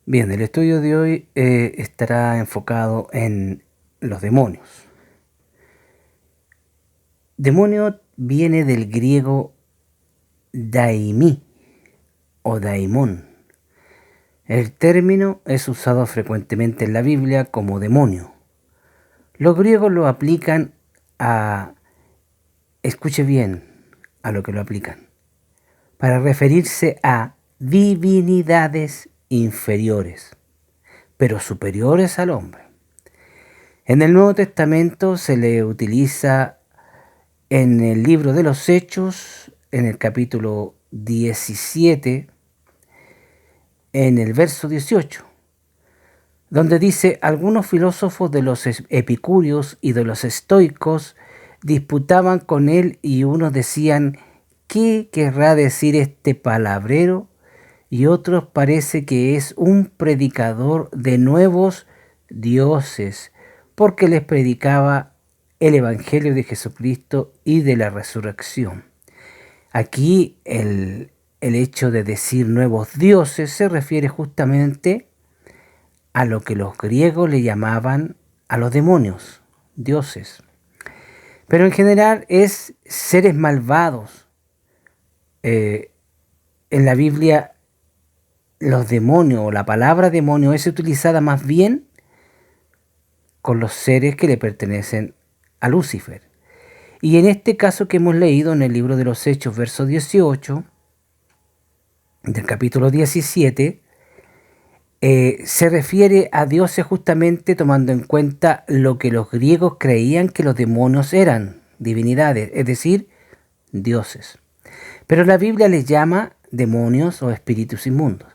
Bien, el estudio de hoy estará enfocado en los demonios. Demonio viene del griego daimí o daimón. El término es usado frecuentemente en la Biblia como demonio. Los griegos lo aplican a, escuche bien a lo que lo aplican, para referirse a divinidades inferiores, pero superiores al hombre. En el Nuevo Testamento se le utiliza en el libro de los Hechos, en el capítulo 17, en el verso 18, donde dice: algunos filósofos de los epicúreos y de los estoicos disputaban con él y unos decían: ¿qué querrá decir este palabrero? Y otros parece que es un predicador de nuevos dioses, porque les predicaba el Evangelio de Jesucristo y de la resurrección. Aquí el hecho de decir nuevos dioses se refiere justamente a lo que los griegos le llamaban a los demonios, dioses. Pero en general es seres malvados. En la Biblia los demonios o la palabra demonio es utilizada más bien con los seres que le pertenecen a Lucifer. Y en este caso que hemos leído en el libro de los Hechos, verso 18, del capítulo 17, se refiere a dioses justamente tomando en cuenta lo que los griegos creían que los demonios eran, divinidades, es decir, dioses. Pero la Biblia les llama demonios o espíritus inmundos.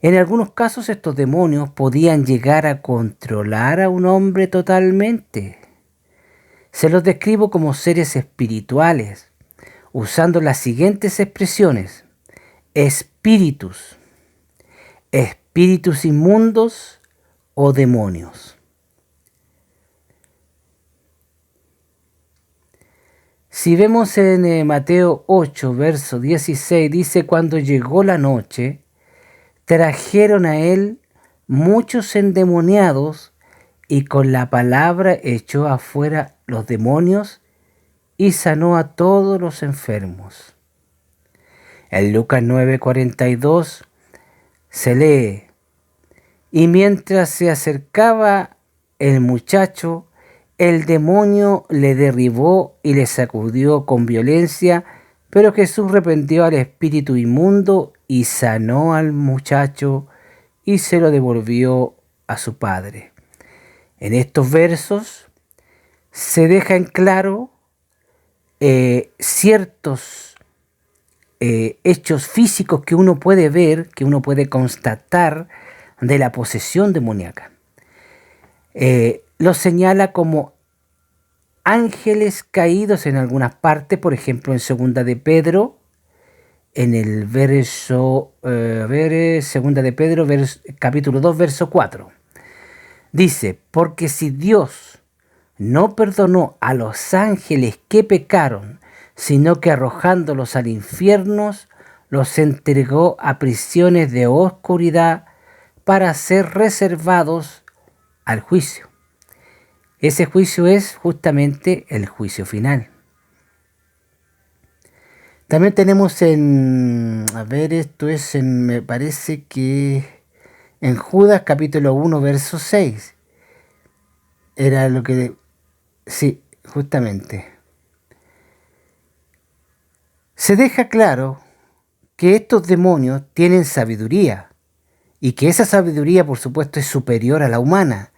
En algunos casos estos demonios podían llegar a controlar a un hombre totalmente. Se los describo como seres espirituales, usando las siguientes expresiones: espíritus, espíritus inmundos o demonios. Si vemos en Mateo 8, verso 16, dice: cuando llegó la noche, trajeron a él muchos endemoniados y con la palabra echó afuera los demonios y sanó a todos los enfermos. En Lucas 9:42 se lee: y mientras se acercaba el muchacho, el demonio le derribó y le sacudió con violencia, pero Jesús reprendió al espíritu inmundo y sanó al muchacho y se lo devolvió a su padre. En estos versos se deja en claro ciertos hechos físicos que uno puede ver, que uno puede constatar de la posesión demoníaca. Los señala como ángeles caídos en algunas partes, por ejemplo en Segunda de Pedro, en el verso, Segunda de Pedro, capítulo 2, verso 4. Dice: porque si Dios no perdonó a los ángeles que pecaron, sino que arrojándolos al infierno, los entregó a prisiones de oscuridad para ser reservados al juicio. Ese juicio es justamente el juicio final. También tenemos me parece que en Judas capítulo 1, verso 6. Era lo que, sí, justamente. Se deja claro que estos demonios tienen sabiduría y que esa sabiduría, por supuesto, es superior a la humana.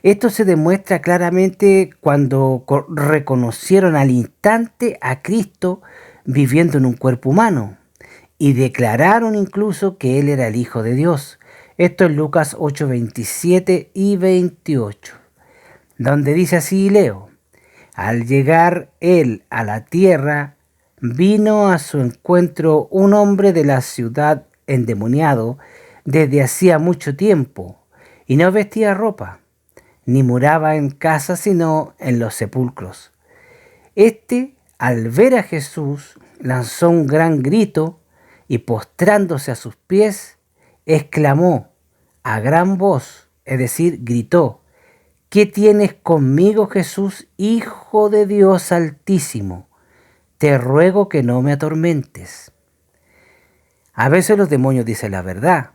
Esto se demuestra claramente cuando reconocieron al instante a Cristo viviendo en un cuerpo humano y declararon incluso que Él era el Hijo de Dios. Esto es Lucas 8, 27 y 28, donde dice así, y leo: al llegar Él a la tierra, vino a su encuentro un hombre de la ciudad endemoniado desde hacía mucho tiempo, y no vestía ropa, ni moraba en casa, sino en los sepulcros. Este, al ver a Jesús, lanzó un gran grito y postrándose a sus pies, exclamó: a gran voz, es decir, gritó: ¿qué tienes conmigo, Jesús, Hijo de Dios Altísimo? Te ruego que no me atormentes. A veces los demonios dicen la verdad.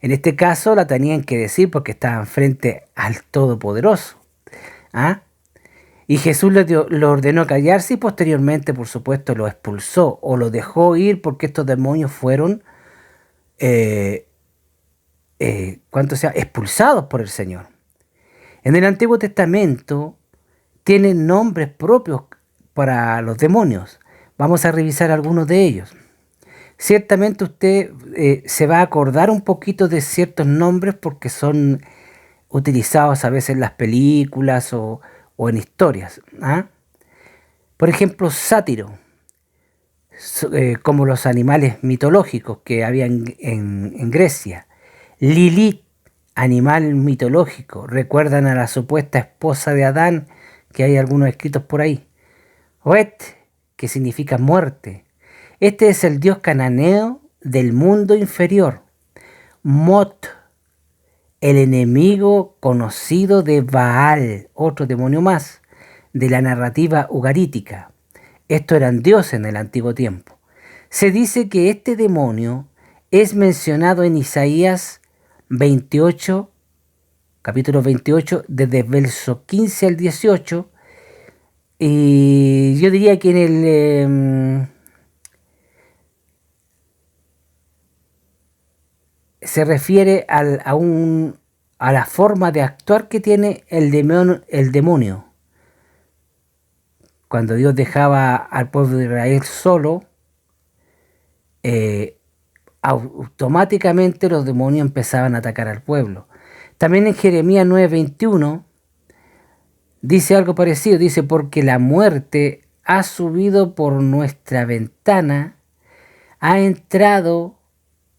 En este caso la tenían que decir porque estaban frente al Todopoderoso. ¿Ah? Y Jesús le ordenó callarse y posteriormente, por supuesto, lo expulsó o lo dejó ir porque estos demonios fueron expulsados por el Señor. En el Antiguo Testamento tienen nombres propios para los demonios. Vamos a revisar algunos de ellos. Ciertamente usted se va a acordar un poquito de ciertos nombres porque son utilizados a veces en las películas o en historias. ¿Ah? Por ejemplo, sátiro, como los animales mitológicos que había en Grecia. Lilith, animal mitológico, recuerdan a la supuesta esposa de Adán, que hay algunos escritos por ahí. Ret, que significa muerte. Este es el dios cananeo del mundo inferior. Mot, el enemigo conocido de Baal, otro demonio más, de la narrativa ugarítica. Estos eran dioses en el antiguo tiempo. Se dice que este demonio es mencionado en Isaías 28, capítulo 28, desde el verso 15 al 18, y yo diría que se refiere a la forma de actuar que tiene el demonio. Cuando Dios dejaba al pueblo de Israel solo, automáticamente los demonios empezaban a atacar al pueblo. También en Jeremías 9:21 dice algo parecido, dice: porque la muerte ha subido por nuestra ventana, ha entrado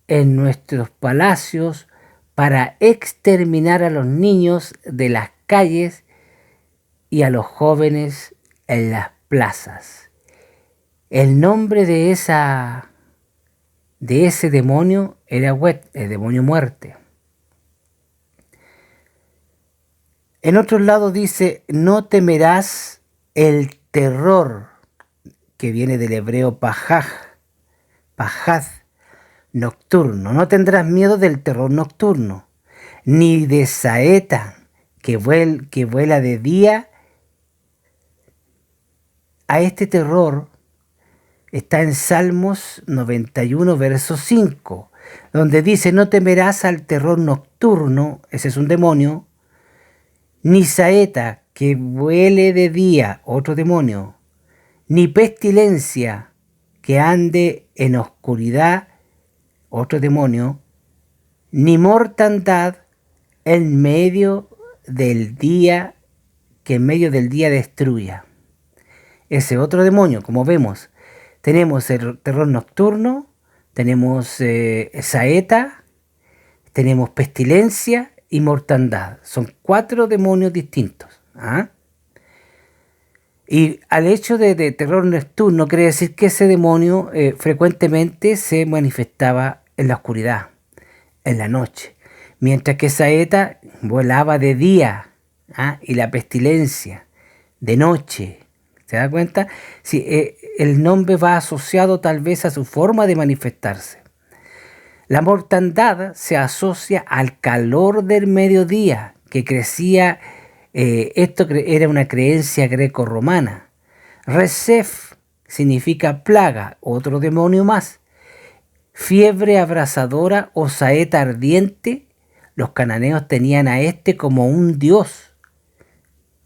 en nuestros palacios para exterminar a los niños de las calles y a los jóvenes en las plazas. El nombre de ese demonio era Wet, el demonio muerte. En otros lados dice: no temerás el terror, que viene del hebreo pajaj, nocturno. No tendrás miedo del terror nocturno, ni de saeta que vuela de día. A este terror está en Salmos 91, verso 5, donde dice: no temerás al terror nocturno, ese es un demonio, ni saeta que vuele de día, otro demonio, ni pestilencia que ande en oscuridad, otro demonio, ni mortandad en medio del día, que en medio del día destruya. Ese otro demonio, como vemos, tenemos el terror nocturno, tenemos saeta, tenemos pestilencia y mortandad. Son 4 demonios distintos. ¿Ah? Y al hecho de terror nocturno quiere decir que ese demonio frecuentemente se manifestaba en la oscuridad, en la noche, mientras que saeta volaba de día. ¿Ah? Y la pestilencia de noche. ¿Se da cuenta? Sí, el nombre va asociado tal vez a su forma de manifestarse. La mortandad se asocia al calor del mediodía que crecía. Esto era una creencia greco-romana. Resef significa plaga, otro demonio más. Fiebre abrasadora o saeta ardiente. Los cananeos tenían a este como un dios.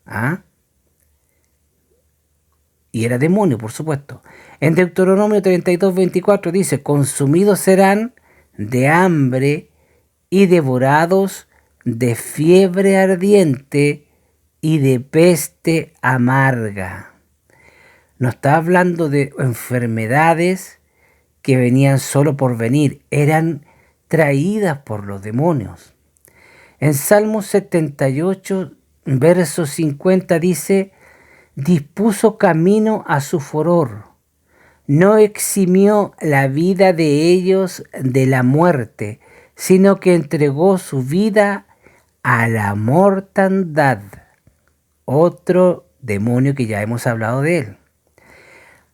¿Ah? Y era demonio, por supuesto. En Deuteronomio 32:24 dice: consumidos serán de hambre y devorados de fiebre ardiente y de peste amarga. No está hablando de enfermedades que venían solo por venir, eran traídas por los demonios. En Salmos 78, verso 50 dice: dispuso camino a su furor, no eximió la vida de ellos de la muerte, sino que entregó su vida a la mortandad. Otro demonio que ya hemos hablado de él.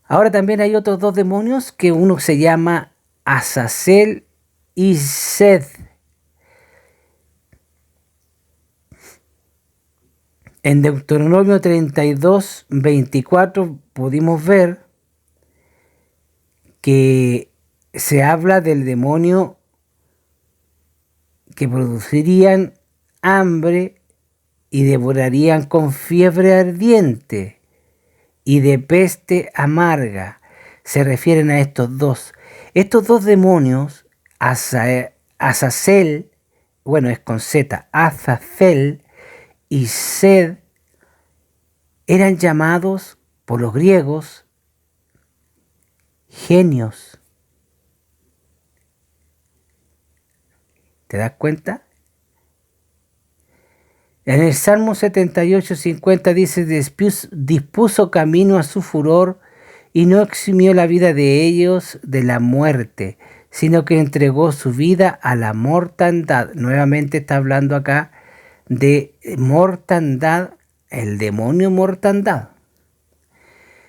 Ahora también hay otros dos demonios, que uno se llama Azazel y Sed. En Deuteronomio 32, 24 pudimos ver que se habla del demonio que producirían hambre y devorarían con fiebre ardiente y de peste amarga. Se refieren a estos dos. Estos dos demonios, Azazel, bueno, es con Z, Azazel y Sed, eran llamados por los griegos genios. ¿Te das cuenta? En el Salmo 78:50 dice: dispuso camino a su furor y no eximió la vida de ellos de la muerte, sino que entregó su vida a la mortandad. Nuevamente está hablando acá de mortandad, el demonio mortandad.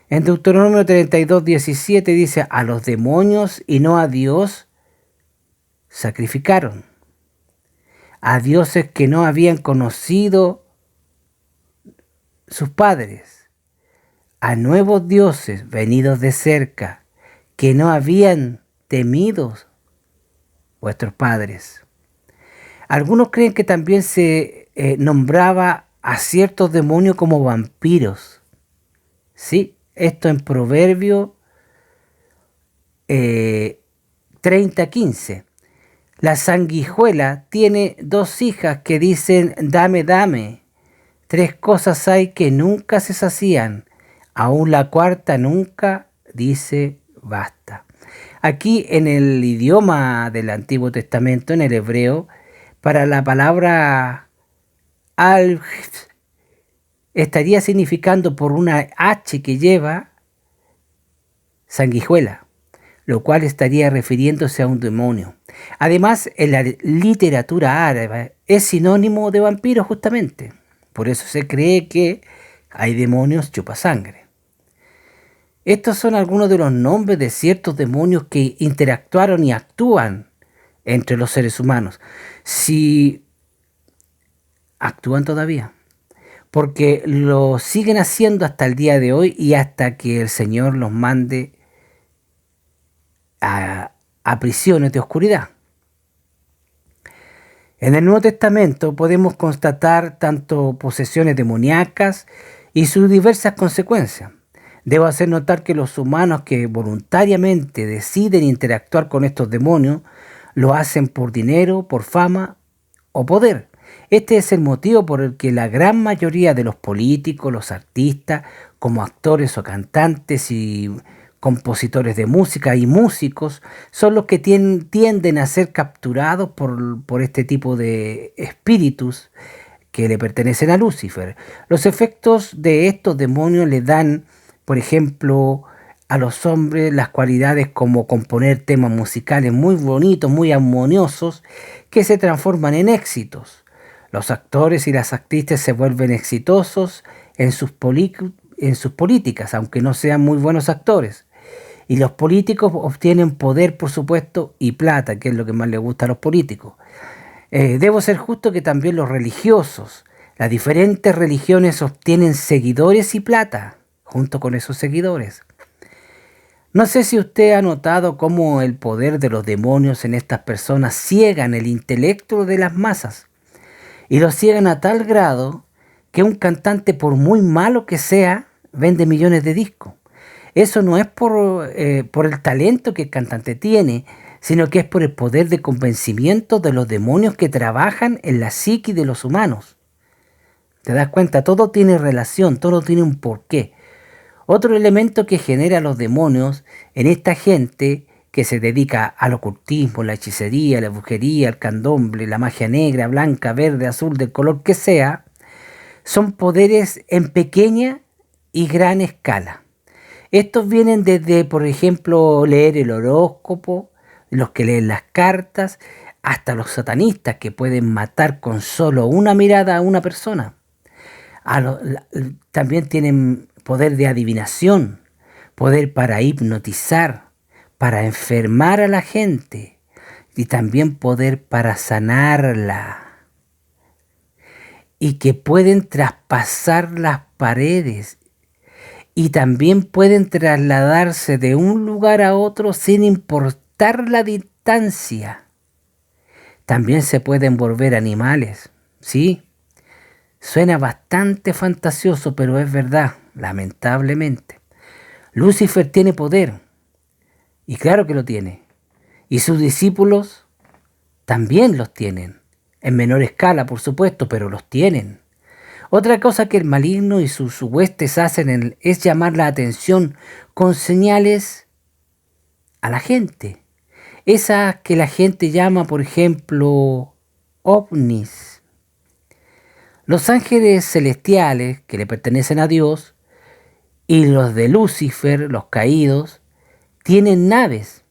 En Deuteronomio 32:17 dice: a los demonios y no a Dios sacrificaron, a dioses que no habían conocido sus padres, a nuevos dioses venidos de cerca, que no habían temido vuestros padres. Algunos creen que también se nombraba a ciertos demonios como vampiros. Sí, esto en Proverbio 30:15. La sanguijuela tiene dos hijas que dicen: dame, dame. Tres cosas hay que nunca se sacían, aún la cuarta nunca dice basta. Aquí en el idioma del Antiguo Testamento, en el hebreo, para la palabra al estaría significando por una H que lleva sanguijuela, lo cual estaría refiriéndose a un demonio. Además, en la literatura árabe es sinónimo de vampiro justamente. Por eso se cree que hay demonios chupasangre. Estos son algunos de los nombres de ciertos demonios que interactuaron y actúan entre los seres humanos. Si actúan todavía, porque lo siguen haciendo hasta el día de hoy y hasta que el Señor los mande a prisiones de oscuridad. En el Nuevo Testamento podemos constatar tanto posesiones demoníacas y sus diversas consecuencias. Debo hacer notar que los humanos que voluntariamente deciden interactuar con estos demonios lo hacen por dinero, por fama o poder. Este es el motivo por el que la gran mayoría de los políticos, los artistas, como actores o cantantes y compositores de música y músicos, son los que tienden a ser capturados por este tipo de espíritus que le pertenecen a Lucifer. Los efectos de estos demonios le dan, por ejemplo, a los hombres las cualidades como componer temas musicales muy bonitos, muy armoniosos, que se transforman en éxitos. Los actores y las actrices se vuelven exitosos en sus políticas, aunque no sean muy buenos actores. Y los políticos obtienen poder, por supuesto, y plata, que es lo que más les gusta a los políticos. Debo ser justo que también los religiosos, las diferentes religiones obtienen seguidores y plata, junto con esos seguidores. No sé si usted ha notado cómo el poder de los demonios en estas personas ciegan el intelecto de las masas. Y lo ciegan a tal grado que un cantante, por muy malo que sea, vende millones de discos. Eso no es por el talento que el cantante tiene, sino que es por el poder de convencimiento de los demonios que trabajan en la psique de los humanos. ¿Te das cuenta? Todo tiene relación, todo tiene un porqué. Otro elemento que genera los demonios en esta gente que se dedica al ocultismo, la hechicería, la brujería, el candomble, la magia negra, blanca, verde, azul, del color que sea, son poderes en pequeña y gran escala. Estos vienen desde, por ejemplo, leer el horóscopo, los que leen las cartas, hasta los satanistas que pueden matar con solo una mirada a una persona. También tienen poder de adivinación, poder para hipnotizar, para enfermar a la gente y también poder para sanarla. Y que pueden traspasar las paredes y también pueden trasladarse de un lugar a otro sin importar la distancia. También se pueden volver animales, ¿sí? Suena bastante fantasioso, pero es verdad, lamentablemente. Lucifer tiene poder, y claro que lo tiene. Y sus discípulos también los tienen. En menor escala, por supuesto, pero los tienen. Otra cosa que el maligno y sus huestes hacen es llamar la atención con señales a la gente. Esas que la gente llama, por ejemplo, ovnis. Los ángeles celestiales que le pertenecen a Dios y los de Lucifer, los caídos, tienen naves,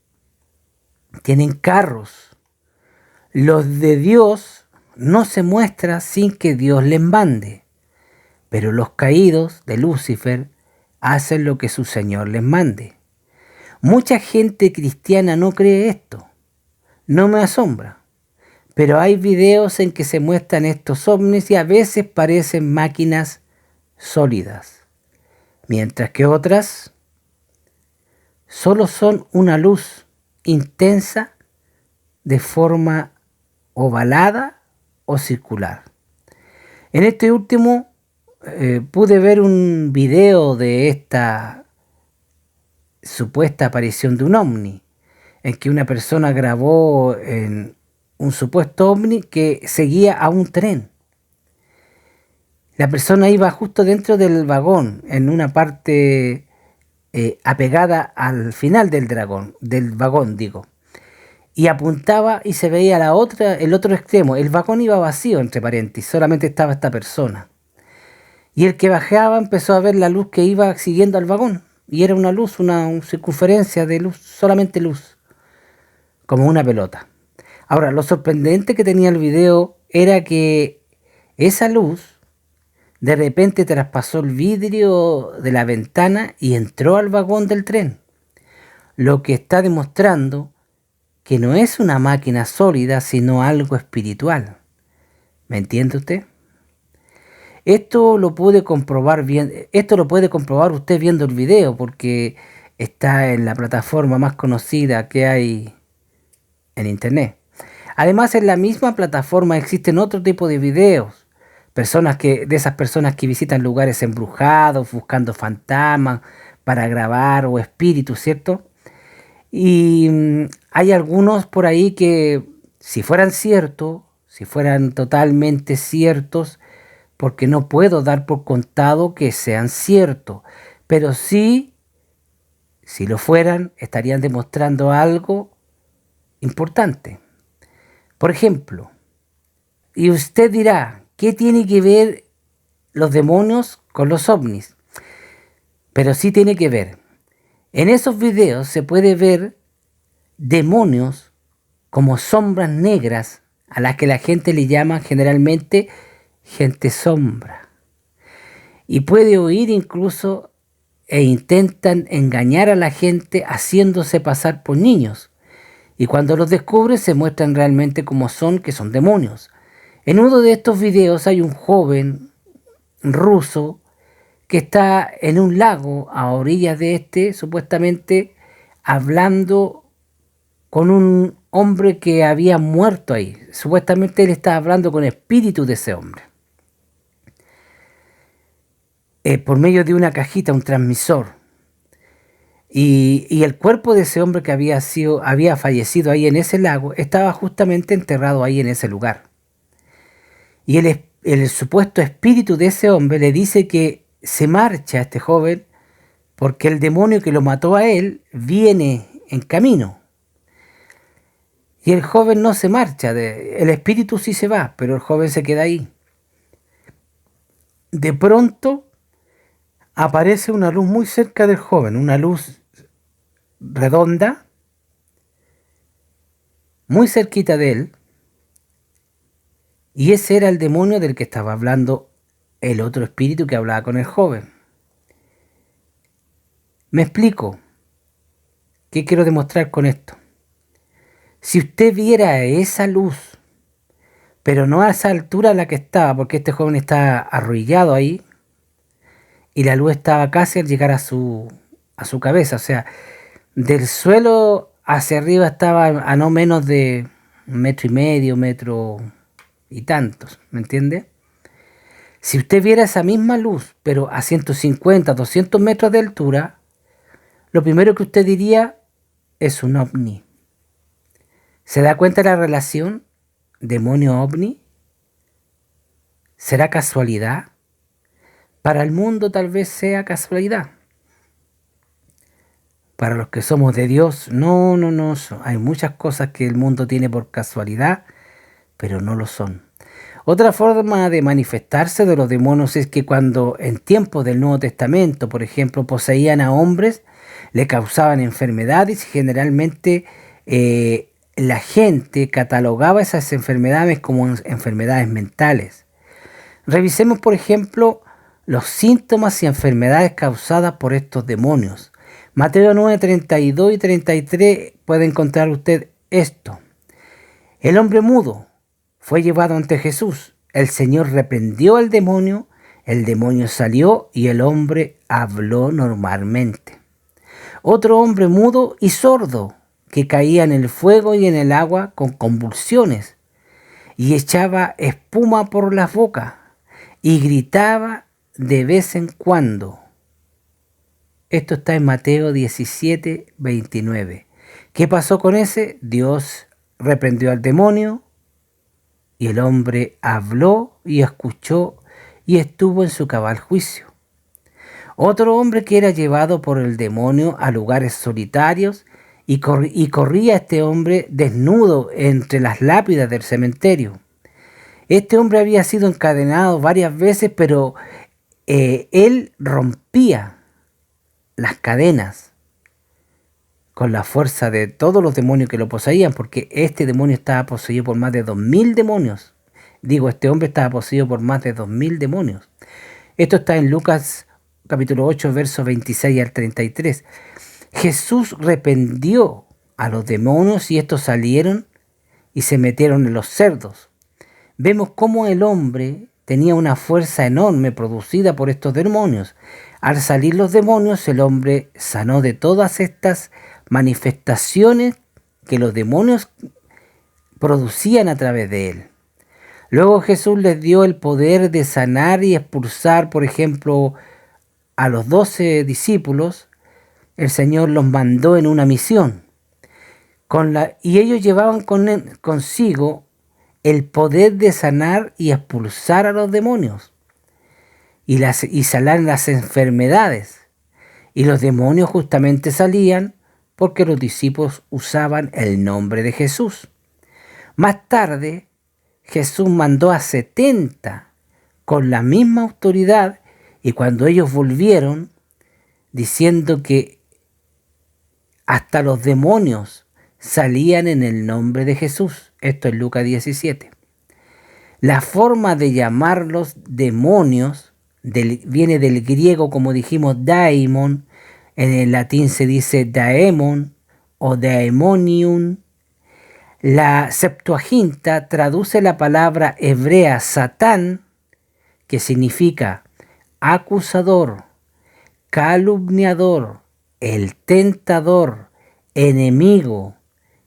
tienen carros. Los de Dios no se muestran sin que Dios les mande, pero los caídos de Lucifer hacen lo que su Señor les mande. Mucha gente cristiana no cree esto. No me asombra. Pero hay videos en que se muestran estos ovnis y a veces parecen máquinas sólidas, mientras que otras solo son una luz intensa de forma ovalada o circular. En este último pude ver un video de esta supuesta aparición de un ovni, en que una persona grabó en un supuesto ovni que seguía a un tren. La persona iba justo dentro del vagón, en una parte apegada al final del vagón, digo. Y apuntaba y se veía el otro extremo. El vagón iba vacío, entre paréntesis, solamente estaba esta persona. Y el que bajaba empezó a ver la luz que iba siguiendo al vagón. Y era una luz, una circunferencia de luz, solamente luz, como una pelota. Ahora, lo sorprendente que tenía el video era que esa luz de repente traspasó el vidrio de la ventana y entró al vagón del tren. Lo que está demostrando que no es una máquina sólida, sino algo espiritual. ¿Me entiende usted? Esto lo puede comprobar usted viendo el video, porque está en la plataforma más conocida que hay en internet. Además, en la misma plataforma existen otro tipo de videos. De esas personas que visitan lugares embrujados, buscando fantasmas para grabar o espíritus, ¿cierto? Y hay algunos por ahí que, si fueran ciertos, si fueran totalmente ciertos, porque no puedo dar por contado que sean ciertos, pero sí, si lo fueran, estarían demostrando algo importante. Por ejemplo, y usted dirá, ¿qué tiene que ver los demonios con los ovnis? Pero sí tiene que ver. En esos videos se puede ver demonios como sombras negras a las que la gente le llama generalmente gente sombra. Y puede oír incluso e intentan engañar a la gente haciéndose pasar por niños. Y cuando los descubre se muestran realmente como son, que son demonios. En uno de estos videos hay un joven ruso que está en un lago a orillas de supuestamente hablando con un hombre que había muerto ahí. Supuestamente él estaba hablando con el espíritu de ese hombre. Por medio de una cajita, un transmisor. Y el cuerpo de ese hombre que había fallecido ahí en ese lago estaba justamente enterrado ahí en ese lugar. Y el supuesto espíritu de ese hombre le dice que se marcha a este joven porque el demonio que lo mató a él viene en camino. Y el joven no se marcha, el espíritu sí se va, pero el joven se queda ahí. De pronto aparece una luz muy cerca del joven, una luz redonda, muy cerquita de él, Y ese era el demonio del que estaba hablando el otro espíritu que hablaba con el joven. Me explico. ¿Qué quiero demostrar con esto? Si usted viera esa luz, pero no a esa altura a la que estaba, porque este joven está arrodillado ahí, y la luz estaba casi al llegar a su cabeza, o sea, del suelo hacia arriba estaba a no menos de 1,5 metros, metro y tantos, ¿me entiende? Si usted viera esa misma luz, pero a 150, 200 metros de altura, lo primero que usted diría es un ovni. ¿Se da cuenta de la relación demonio-ovni? ¿Será casualidad? Para el mundo tal vez sea casualidad. Para los que somos de Dios, no. Hay muchas cosas que el mundo tiene por casualidad, pero no lo son. Otra forma de manifestarse de los demonios es que cuando en tiempos del Nuevo Testamento, por ejemplo, poseían a hombres, le causaban enfermedades y generalmente la gente catalogaba esas enfermedades como enfermedades mentales. Revisemos, por ejemplo, los síntomas y enfermedades causadas por estos demonios. Mateo 9, 32 y 33 puede encontrar usted esto. El hombre mudo fue llevado ante Jesús. El Señor reprendió al demonio, el demonio salió y el hombre habló normalmente. Otro hombre mudo y sordo que caía en el fuego y en el agua con convulsiones y echaba espuma por la boca y gritaba de vez en cuando. Esto está en Mateo 17, 29. ¿Qué pasó con ese? Dios reprendió al demonio y el hombre habló y escuchó y estuvo en su cabal juicio. Otro hombre que era llevado por el demonio a lugares solitarios y corría este hombre desnudo entre las lápidas del cementerio. Este hombre había sido encadenado varias veces, pero él rompía las cadenas con la fuerza de todos los demonios que lo poseían, porque este demonio estaba poseído por más de 2000 demonios. Este hombre estaba poseído por más de 2000 demonios. Esto está en Lucas capítulo 8, versos 26 al 33. Jesús reprendió a los demonios y estos salieron y se metieron en los cerdos. Vemos cómo el hombre tenía una fuerza enorme producida por estos demonios. Al salir los demonios, el hombre sanó de todas estas manifestaciones que los demonios producían a través de él. Luego Jesús les dio el poder de sanar y expulsar, por ejemplo, a los 12 discípulos. El Señor los mandó en una misión. Y ellos llevaban consigo el poder de sanar y expulsar a los demonios y sanar las enfermedades. Y los demonios justamente salían porque los discípulos usaban el nombre de Jesús. Más tarde, Jesús mandó a 70 con la misma autoridad y cuando ellos volvieron diciendo que hasta los demonios salían en el nombre de Jesús. Esto es Lucas 17. La forma de llamarlos demonios viene del griego, como dijimos, daimon. En el latín se dice daemon o daemonium. La Septuaginta traduce la palabra hebrea Satán, que significa acusador, calumniador, el tentador, enemigo,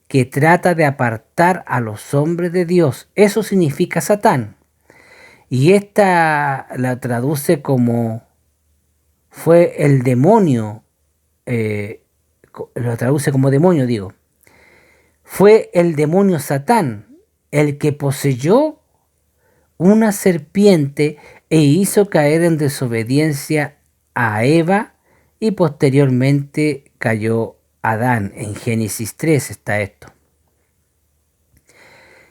que trata de apartar a los hombres de Dios. Eso significa Satán. Y esta la traduce como fue el demonio, lo traduce como demonio, digo. Fue el demonio Satán el que poseyó una serpiente e hizo caer en desobediencia a Eva y posteriormente cayó Adán. En Génesis 3 está esto.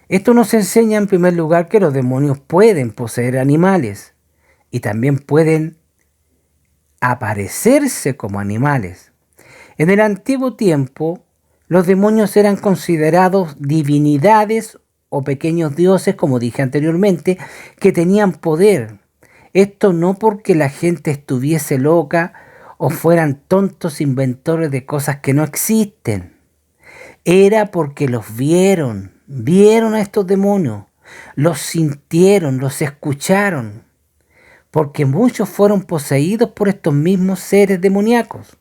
Esto nos enseña en primer lugar que los demonios pueden poseer animales y también pueden aparecerse como animales. En el antiguo tiempo, los demonios eran considerados divinidades o pequeños dioses, como dije anteriormente, que tenían poder. Esto no porque la gente estuviese loca o fueran tontos inventores de cosas que no existen. Era porque los vieron a estos demonios, los sintieron, los escucharon, porque muchos fueron poseídos por estos mismos seres demoníacos.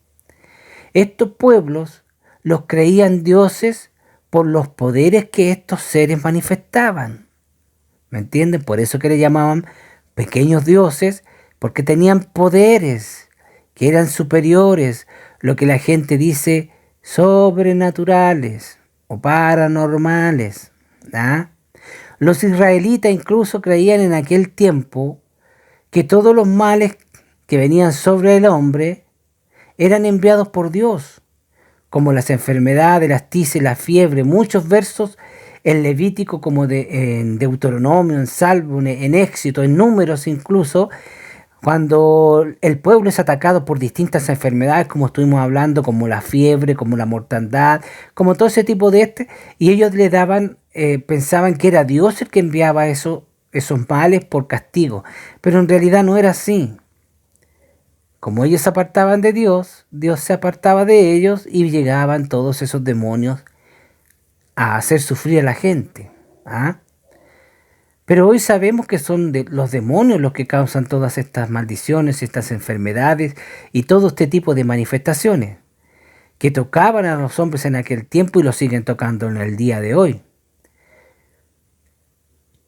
Estos pueblos los creían dioses por los poderes que estos seres manifestaban. ¿Me entienden? Por eso que le llamaban pequeños dioses, porque tenían poderes que eran superiores, lo que la gente dice sobrenaturales o paranormales. ¿Ah? Los israelitas incluso creían en aquel tiempo que todos los males que venían sobre el hombre eran enviados por Dios, como las enfermedades, las tices, la fiebre, muchos versos en Levítico, como en Deuteronomio, en Salmo, en Éxito, en Números incluso, cuando el pueblo es atacado por distintas enfermedades, como estuvimos hablando, como la fiebre, como la mortandad, como todo ese tipo y ellos le daban, pensaban que era Dios el que enviaba esos males por castigo, pero en realidad no era así. Como ellos se apartaban de Dios, Dios se apartaba de ellos y llegaban todos esos demonios a hacer sufrir a la gente. ¿Ah? Pero hoy sabemos que son los demonios los que causan todas estas maldiciones, estas enfermedades y todo este tipo de manifestaciones que tocaban a los hombres en aquel tiempo y los siguen tocando en el día de hoy.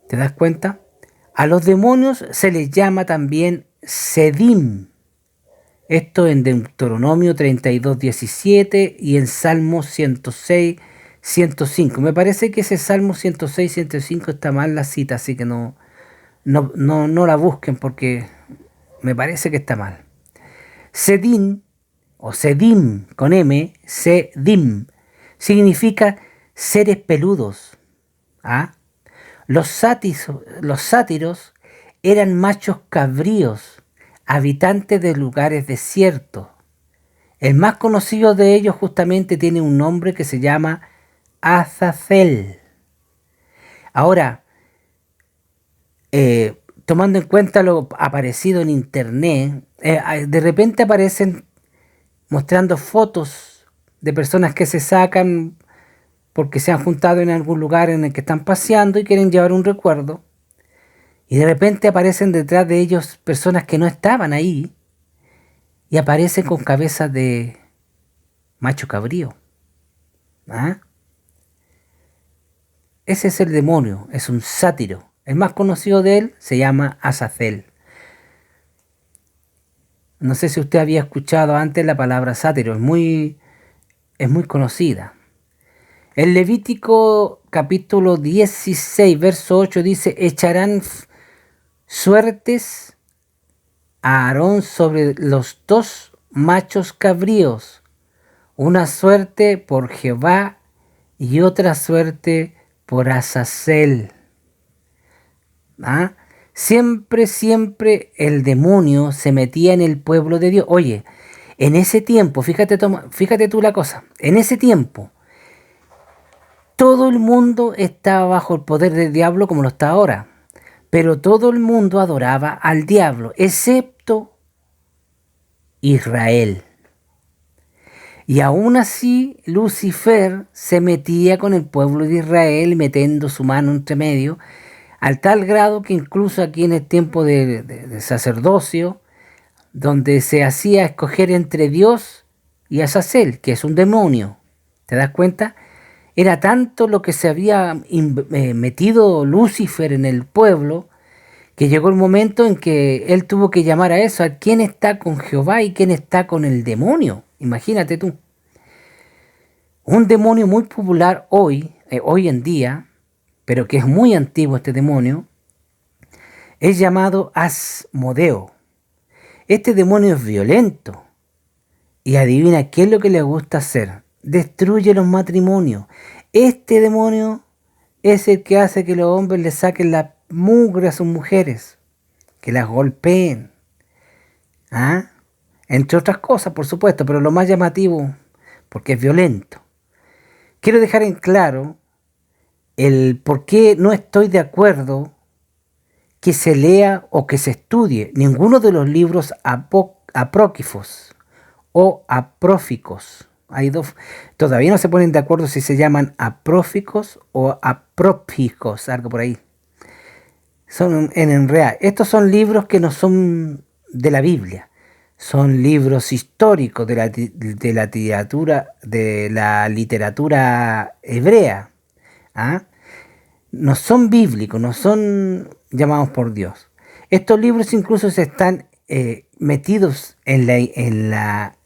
¿Te das cuenta? A los demonios se les llama también Sedim. Esto en Deuteronomio 32:17 y en Salmo 106, 105. Me parece que ese Salmo 106, 105 está mal la cita, así que no la busquen porque me parece que está mal. Sedim, o Sedim con M, Sedim, significa seres peludos. ¿Ah? Los sátiros eran machos cabríos, habitantes de lugares desiertos. El más conocido de ellos justamente tiene un nombre que se llama Azazel. Ahora, tomando en cuenta lo aparecido en internet, de repente aparecen mostrando fotos de personas que se sacan porque se han juntado en algún lugar en el que están paseando y quieren llevar un recuerdo. Y de repente aparecen detrás de ellos personas que no estaban ahí y aparecen con cabezas de macho cabrío. ¿Ah? Ese es el demonio, es un sátiro. El más conocido de él se llama Azazel. No sé si usted había escuchado antes la palabra sátiro, es muy conocida. El Levítico capítulo 16, verso 8 dice, echarán suertes a Aarón sobre los 2 machos cabríos, una suerte por Jehová y otra suerte por Azazel. ¿Ah? Siempre el demonio se metía en el pueblo de Dios. Oye, en ese tiempo, fíjate tú la cosa, en ese tiempo, todo el mundo estaba bajo el poder del diablo como lo está ahora. Pero todo el mundo adoraba al diablo, excepto Israel. Y aún así, Lucifer se metía con el pueblo de Israel, metiendo su mano entre medio, al tal grado que incluso aquí en el tiempo de sacerdocio, donde se hacía escoger entre Dios y Azazel, que es un demonio, ¿te das cuenta? Era tanto lo que se había metido Lucifer en el pueblo, que llegó el momento en que él tuvo que llamar a eso, a quién está con Jehová y quién está con el demonio. Imagínate tú. Un demonio muy popular hoy en día, pero que es muy antiguo este demonio, es llamado Asmodeo. Este demonio es violento y adivina qué es lo que le gusta hacer. Destruye los matrimonios. Este demonio es el que hace que los hombres le saquen la mugre a sus mujeres, que las golpeen. ¿Ah? Entre otras cosas, por supuesto, pero lo más llamativo, porque es violento. Quiero dejar en claro el por qué no estoy de acuerdo que se lea o que se estudie ninguno de los libros apócrifos o apróficos. Hay dos, todavía no se ponen de acuerdo si se llaman apróficos o aprópicos, algo por ahí. Son en realidad, estos son libros que no son de la Biblia, son libros históricos de la literatura hebrea. ¿Ah? No son bíblicos, no son llamados por Dios. Estos libros incluso se están metidos en la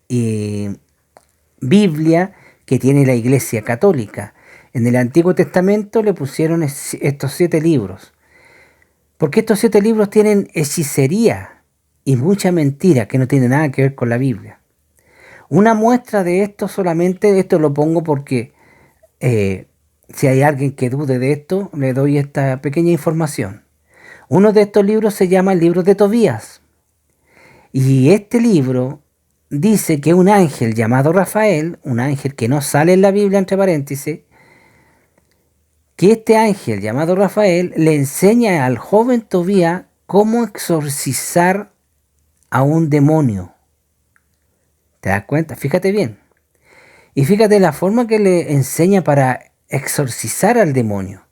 Biblia que tiene la Iglesia Católica. En el Antiguo Testamento le pusieron estos 7 libros. Porque estos 7 libros tienen hechicería y mucha mentira que no tiene nada que ver con la Biblia. Una muestra de esto solamente, esto lo pongo porque si hay alguien que dude de esto, le doy esta pequeña información. Uno de estos libros se llama el libro de Tobías. Y este libro dice que un ángel llamado Rafael, un ángel que no sale en la Biblia entre paréntesis, que este ángel llamado Rafael le enseña al joven Tobías cómo exorcizar a un demonio. ¿Te das cuenta? Fíjate bien. Y fíjate la forma que le enseña para exorcizar al demonio.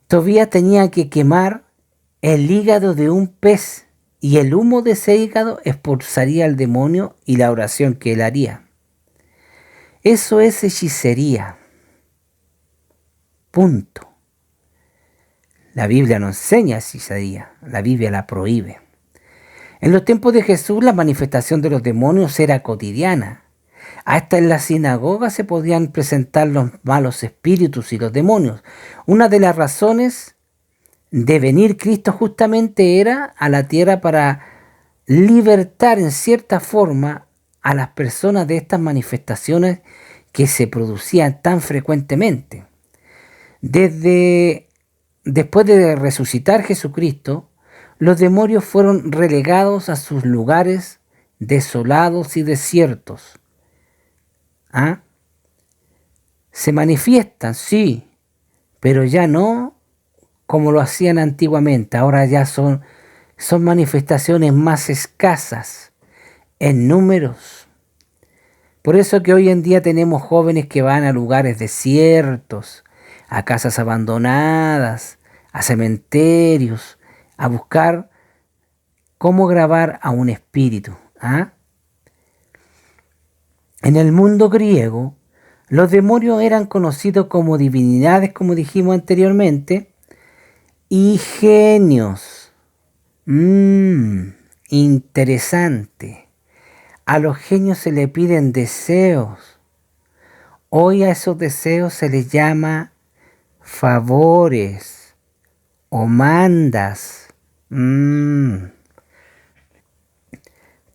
Tobías tenía que quemar el hígado de un pez y el humo de ese hígado expulsaría al demonio y la oración que él haría. Eso es hechicería. Punto. La Biblia no enseña hechicería, la Biblia la prohíbe. En los tiempos de Jesús la manifestación de los demonios era cotidiana. Hasta en la sinagoga se podían presentar los malos espíritus y los demonios. Una de las razones de venir Cristo justamente era a la tierra para libertar en cierta forma a las personas de estas manifestaciones que se producían tan frecuentemente. Después de resucitar Jesucristo, los demonios fueron relegados a sus lugares desolados y desiertos. ¿Ah? Se manifiestan, sí, pero ya no como lo hacían antiguamente. Ahora ya son manifestaciones más escasas en números. Por eso que hoy en día tenemos jóvenes que van a lugares desiertos, a casas abandonadas, a cementerios, a buscar cómo grabar a un espíritu. ¿Ah? En el mundo griego, los demonios eran conocidos como divinidades, como dijimos anteriormente, y genios. Interesante. A los genios se le piden deseos. Hoy a esos deseos se les llama favores o mandas.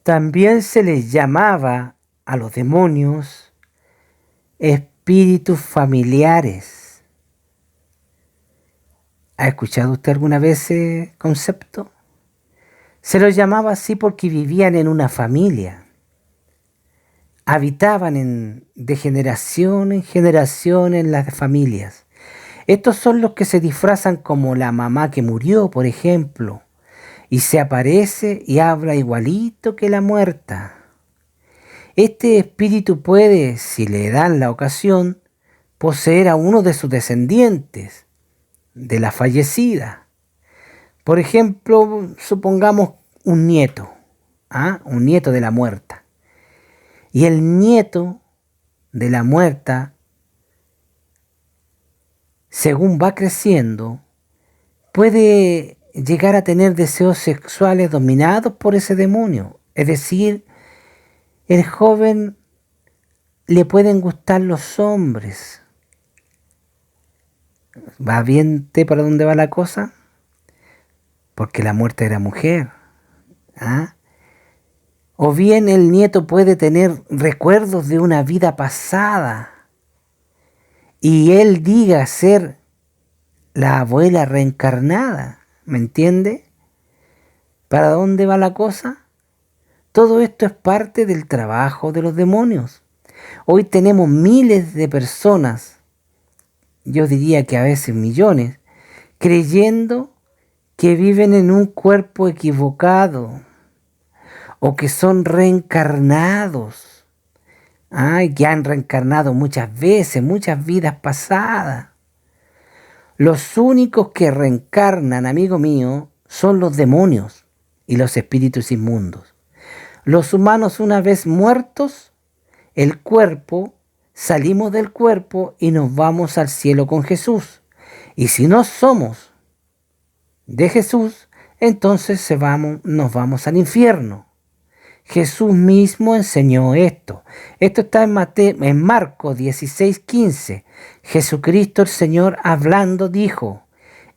También se les llamaba a los demonios espíritus familiares. ¿Ha escuchado usted alguna vez ese concepto? Se los llamaba así porque vivían en una familia. Habitaban de generación en generación en las familias. Estos son los que se disfrazan como la mamá que murió, por ejemplo, y se aparece y habla igualito que la muerta. Este espíritu puede, si le dan la ocasión, poseer a uno de sus descendientes, de la fallecida. Por ejemplo, supongamos un nieto, un nieto de la muerta. Y el nieto de la muerta, según va creciendo, puede llegar a tener deseos sexuales dominados por ese demonio. Es decir, el joven le pueden gustar los hombres. ¿Va bien para dónde va la cosa? Porque la muerta era mujer. O bien el nieto puede tener recuerdos de una vida pasada y él diga ser la abuela reencarnada. ¿Me entiende? ¿Para dónde va la cosa? Todo esto es parte del trabajo de los demonios. Hoy tenemos miles de personas yo diría que a veces millones, creyendo que viven en un cuerpo equivocado o que son reencarnados. Ay, que han reencarnado muchas veces, muchas vidas pasadas. Los únicos que reencarnan, amigo mío, son los demonios y los espíritus inmundos. Los humanos, una vez muertos, el cuerpo, salimos del cuerpo y nos vamos al cielo con Jesús. Y si no somos de Jesús, entonces nos vamos al infierno. Jesús mismo enseñó esto. Esto está en Marcos 16:15. Jesucristo el Señor hablando dijo: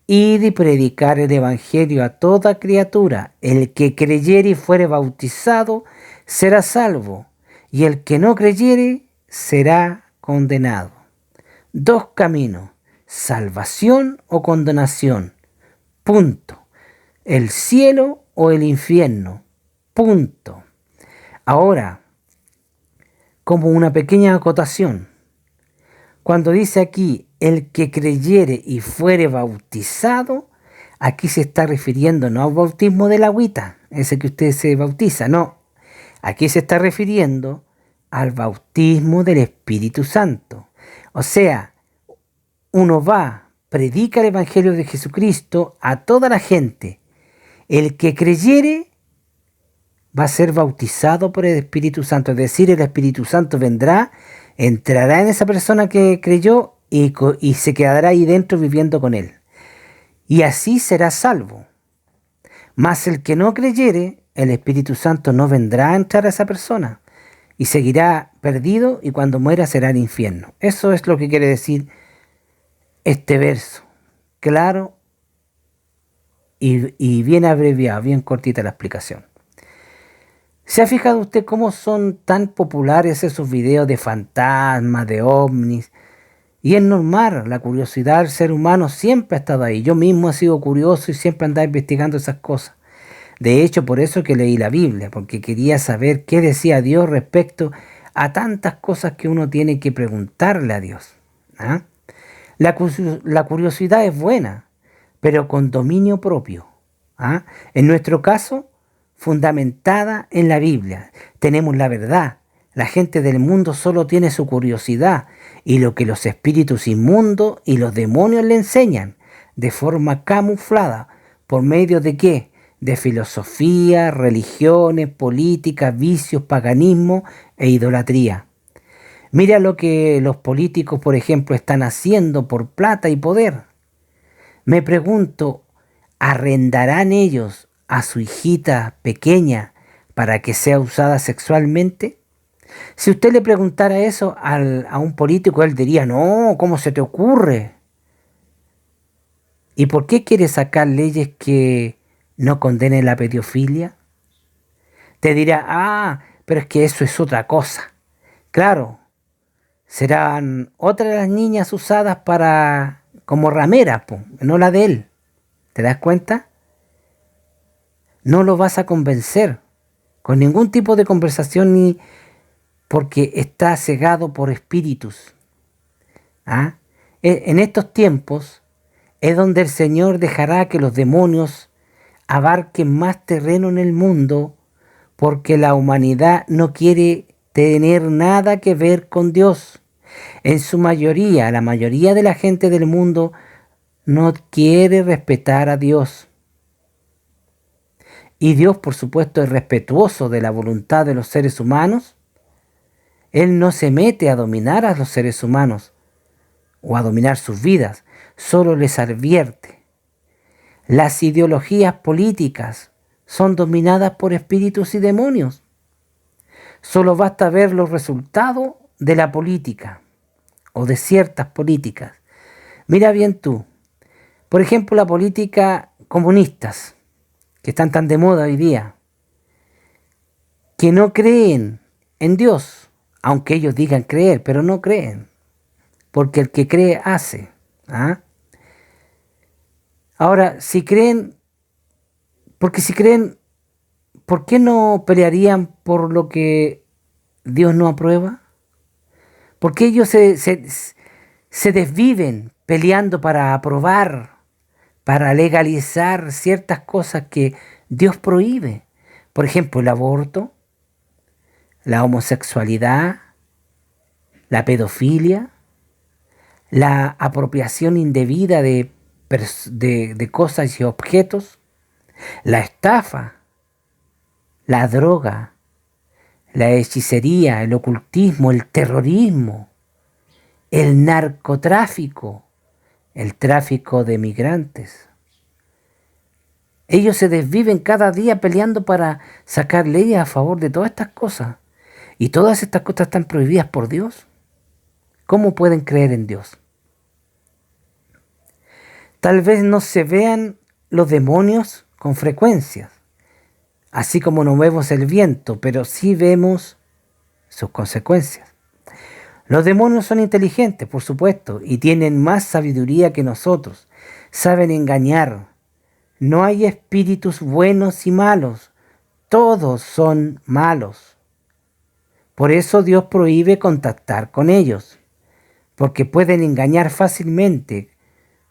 id y predicar el evangelio a toda criatura. El que creyere y fuere bautizado será salvo, y el que no creyere será condenado. Dos caminos: salvación o condenación. Punto. El cielo o el infierno. Punto. Ahora, como una pequeña acotación, cuando dice aquí el que creyere y fuere bautizado, aquí se está refiriendo no al bautismo de la agüita, ese que usted se bautiza, no. Aquí se está refiriendo al bautismo del Espíritu Santo. O sea, uno va, predica el Evangelio de Jesucristo a toda la gente. El que creyere va a ser bautizado por el Espíritu Santo, es decir, el Espíritu Santo vendrá, entrará en esa persona que creyó y se quedará ahí dentro viviendo con él. Y así será salvo. Mas el que no creyere, el Espíritu Santo no vendrá a entrar a esa persona y seguirá perdido, y cuando muera será el infierno. Eso es lo que quiere decir este verso. Claro y bien abreviado, bien cortita la explicación. ¿Se ha fijado usted cómo son tan populares esos videos de fantasmas, de ovnis? Y es normal, la curiosidad del ser humano siempre ha estado ahí. Yo mismo he sido curioso y siempre andaba investigando esas cosas. De hecho, por eso que leí la Biblia, porque quería saber qué decía Dios respecto a tantas cosas que uno tiene que preguntarle a Dios. ¿Ah? La curiosidad es buena, pero con dominio propio. ¿Ah? En nuestro caso, fundamentada en la Biblia. Tenemos la verdad. La gente del mundo solo tiene su curiosidad y lo que los espíritus inmundos y los demonios le enseñan de forma camuflada. ¿Por medio de qué? De filosofía, religiones, políticas, vicios, paganismo e idolatría. Mira lo que los políticos, por ejemplo, están haciendo por plata y poder. Me pregunto, ¿arrendarán ellos a su hijita pequeña para que sea usada sexualmente? Si usted le preguntara eso a un político, él diría: no, ¿cómo se te ocurre? ¿Y por qué quiere sacar leyes que no condenen la pedofilia? Te dirá: pero es que eso es otra cosa. Claro, serán otras las niñas usadas como rameras, no la de él. ¿Te das cuenta? No lo vas a convencer con ningún tipo de conversación, ni porque está cegado por espíritus. En estos tiempos es donde el Señor dejará que los demonios abarquen más terreno en el mundo, porque la humanidad no quiere tener nada que ver con Dios. En su mayoría, la mayoría de la gente del mundo no quiere respetar a Dios. Y Dios, por supuesto, es respetuoso de la voluntad de los seres humanos. Él no se mete a dominar a los seres humanos o a dominar sus vidas, solo les advierte. Las ideologías políticas son dominadas por espíritus y demonios. Solo basta ver los resultados de la política o de ciertas políticas. Mira bien tú, por ejemplo, la política comunistas, que están tan de moda hoy día, que no creen en Dios, aunque ellos digan creer, pero no creen, porque el que cree hace. Ahora, si creen, ¿por qué no pelearían por lo que Dios no aprueba? ¿Por qué ellos se desviven peleando para aprobar, para legalizar ciertas cosas que Dios prohíbe. Por ejemplo, el aborto, la homosexualidad, la pedofilia, la apropiación indebida de cosas y objetos, la estafa, la droga, la hechicería, el ocultismo, el terrorismo, el narcotráfico, el tráfico de migrantes. Ellos se desviven cada día peleando para sacar leyes a favor de todas estas cosas. Y todas estas cosas están prohibidas por Dios. ¿Cómo pueden creer en Dios? Tal vez no se vean los demonios con frecuencia, así como no vemos el viento, pero sí vemos sus consecuencias. Los demonios son inteligentes, por supuesto, y tienen más sabiduría que nosotros. Saben engañar. No hay espíritus buenos y malos. Todos son malos. Por eso Dios prohíbe contactar con ellos, porque pueden engañar fácilmente,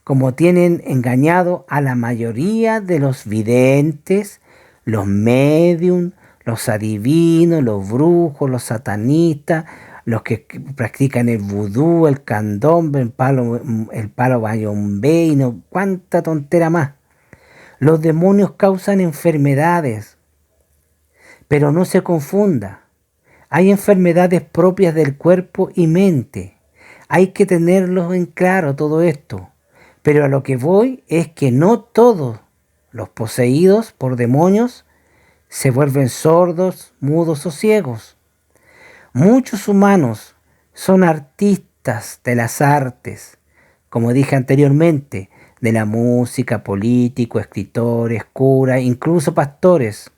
como tienen engañado a la mayoría de los videntes, los médium, los adivinos, los brujos, los satanistas, los que practican el vudú, el candombe, el palo bayombe y no cuánta tontera más. Los demonios causan enfermedades, pero no se confunda. Hay enfermedades propias del cuerpo y mente. Hay que tenerlo en claro todo esto. Pero a lo que voy es que no todos los poseídos por demonios se vuelven sordos, mudos o ciegos. Muchos humanos son artistas de las artes, como dije anteriormente, de la música, políticos, escritores, curas, incluso pastores.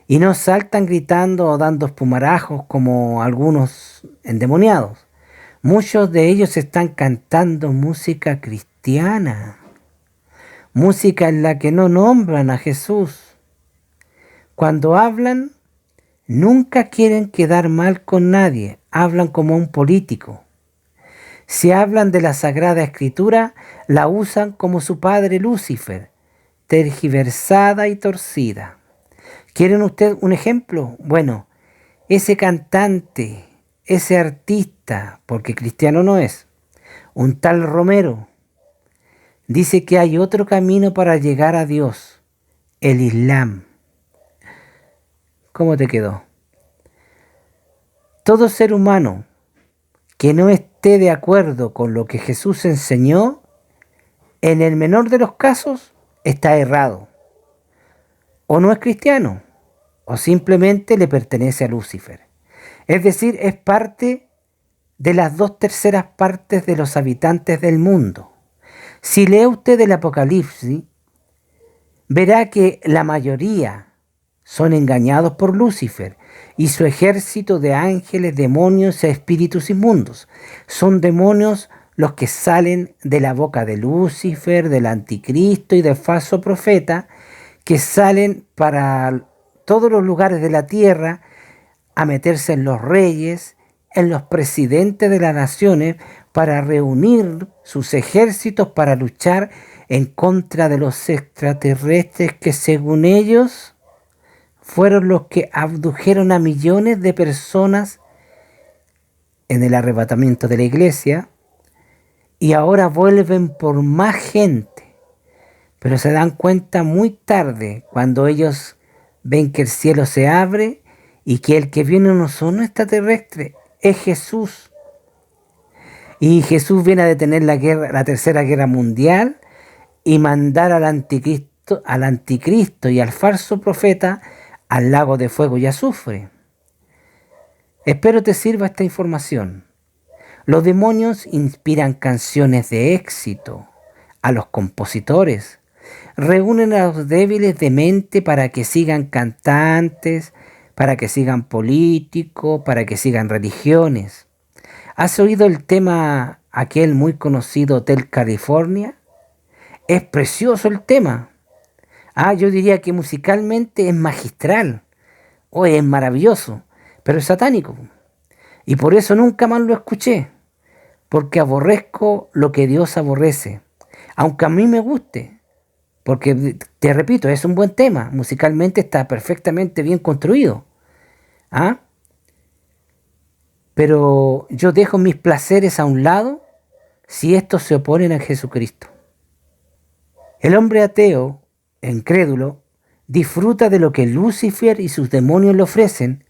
Y no saltan gritando o dando espumarajos como algunos endemoniados. Muchos de ellos están cantando música cristiana, música en la que no nombran a Jesús. Cuando hablan, nunca quieren quedar mal con nadie, hablan como un político. Si hablan de la Sagrada Escritura, la usan como su padre Lucifer, tergiversada y torcida. ¿Quieren usted un ejemplo? Bueno, ese cantante, ese artista, porque cristiano no es, un tal Romero, dice que hay otro camino para llegar a Dios, el Islam. ¿Cómo te quedó? Todo ser humano que no esté de acuerdo con lo que Jesús enseñó, en el menor de los casos, está errado. O no es cristiano, o simplemente le pertenece a Lucifer. Es decir, es parte de las 2/3 partes de los habitantes del mundo. Si lee usted el Apocalipsis, verá que la mayoría son engañados por Lucifer y su ejército de ángeles, demonios e espíritus inmundos. Son demonios los que salen de la boca de Lucifer, del anticristo y del falso profeta, que salen para todos los lugares de la tierra a meterse en los reyes, en los presidentes de las naciones, para reunir sus ejércitos para luchar en contra de los extraterrestres que, según ellos, fueron los que abdujeron a millones de personas en el arrebatamiento de la iglesia y ahora vuelven por más gente. Pero se dan cuenta muy tarde cuando ellos ven que el cielo se abre y que el que viene no son extraterrestres, es Jesús. Y Jesús viene a detener la tercera guerra mundial y mandar al anticristo y al falso profeta al lago de fuego y azufre. Espero te sirva esta información. Los demonios inspiran canciones de éxito a los compositores. Reúnen a los débiles de mente para que sigan cantantes, para que sigan políticos, para que sigan religiones. ¿Has oído el tema aquel muy conocido Hotel California? Es precioso el tema. Yo diría que musicalmente es magistral. Es maravilloso, pero es satánico. Y por eso nunca más lo escuché. porque aborrezco lo que Dios aborrece, aunque a mí me guste, porque te repito, es un buen tema, musicalmente está perfectamente bien construido. ¿Ah? Pero yo dejo mis placeres a un lado si estos se oponen a Jesucristo. El hombre ateo, incrédulo, disfruta de lo que Lucifer y sus demonios le ofrecen.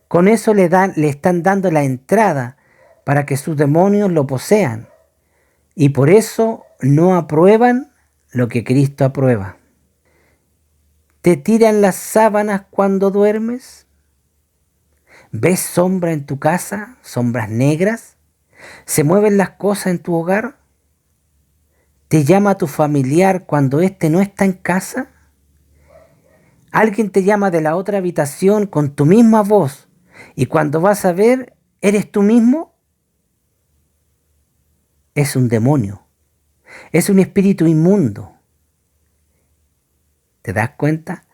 Con eso le están dando la entrada para que sus demonios lo posean. Y por eso no aprueban lo que Cristo aprueba. ¿Te tiran las sábanas cuando duermes? ¿Ves sombra en tu casa? ¿Sombras negras? ¿Se mueven las cosas en tu hogar? ¿Te llama tu familiar cuando éste no está en casa? ¿Alguien te llama de la otra habitación con tu misma voz y cuando vas a ver, eres tú mismo? Es un demonio. Es un espíritu inmundo. ¿Te das cuenta?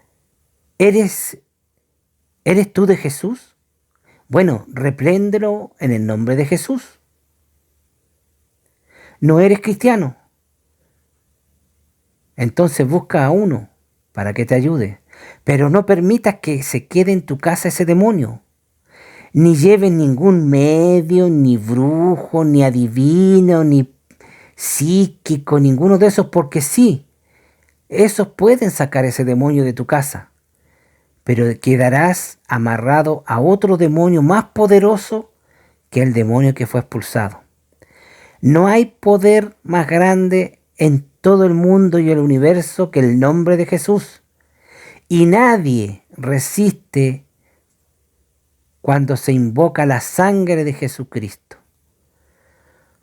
¿Eres tú de Jesús? Bueno, repréndelo en el nombre de Jesús. ¿No eres cristiano? Entonces busca a uno para que te ayude. Pero no permitas que se quede en tu casa ese demonio. Ni lleves ningún medio, ni brujo, ni adivino, ni psíquico, ninguno de esos, porque sí, esos pueden sacar ese demonio de tu casa. Pero quedarás amarrado a otro demonio más poderoso que el demonio que fue expulsado. No hay poder más grande en todo el mundo y el universo que el nombre de Jesús. Y nadie resiste cuando se invoca la sangre de Jesucristo.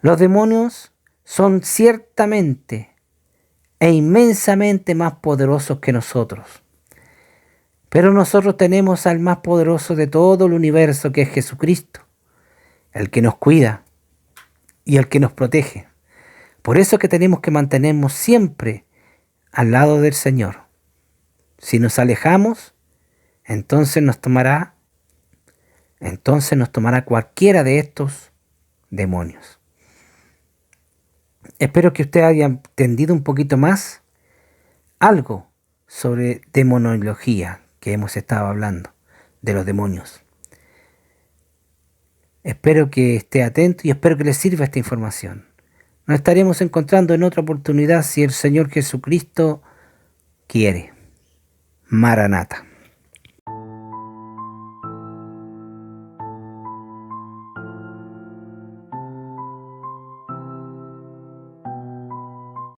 Los demonios son ciertamente e inmensamente más poderosos que nosotros. Pero nosotros tenemos al más poderoso de todo el universo, que es Jesucristo, el que nos cuida y el que nos protege. Por eso es que tenemos que mantenernos siempre al lado del Señor. Si nos alejamos, entonces nos tomará cualquiera de estos demonios. Espero que usted haya entendido un poquito más algo sobre demonología que hemos estado hablando, de los demonios. Espero que esté atento y espero que le sirva esta información. Nos estaremos encontrando en otra oportunidad si el Señor Jesucristo quiere. Maranata.